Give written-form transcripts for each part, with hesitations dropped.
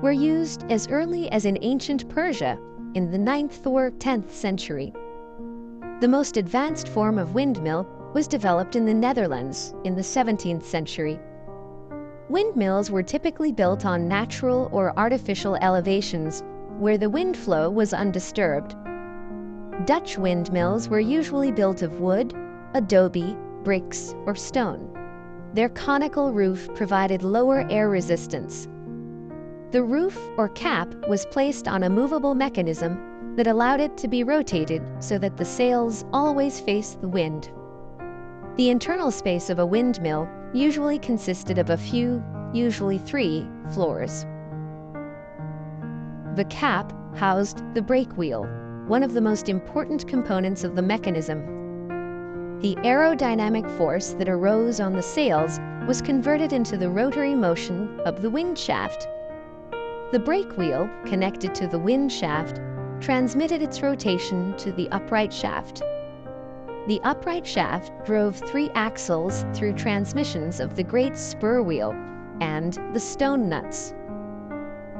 were used as early as in ancient Persia in the 9th or 10th century. The most advanced form of windmill was developed in the Netherlands in the 17th century. Windmills were typically built on natural or artificial elevations where the wind flow was undisturbed. Dutch windmills were usually built of wood, adobe, bricks, or stone. Their conical roof provided lower air resistance. The roof or cap was placed on a movable mechanism that allowed it to be rotated so that the sails always faced the wind. The internal space of a windmill usually consisted of a few, usually 3, floors. The cap housed the brake wheel, one of the most important components of the mechanism. The aerodynamic force that arose on the sails was converted into the rotary motion of the wind shaft. The brake wheel, connected to the wind shaft, transmitted its rotation to the upright shaft. The upright shaft drove 3 axles through transmissions of the great spur wheel and the stone nuts.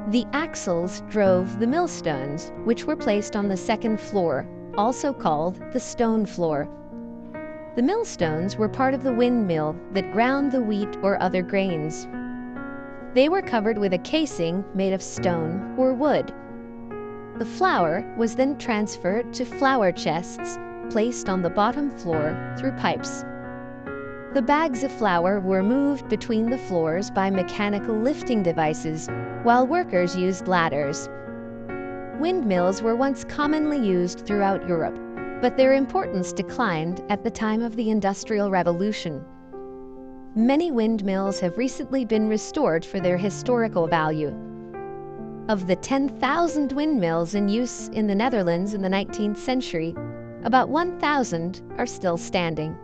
The axles drove the millstones, which were placed on the 2nd floor, also called the stone floor. The millstones were part of the windmill that ground the wheat or other grains. They were covered with a casing made of stone or wood. The flour was then transferred to flour chests placed on the bottom floor through pipes. The bags of flour were moved between the floors by mechanical lifting devices, while workers used ladders. Windmills were once commonly used throughout Europe, but their importance declined at the time of the Industrial Revolution. Many windmills have recently been restored for their historical value. Of the 10,000 windmills in use in the Netherlands in the 19th century, about 1,000 are still standing.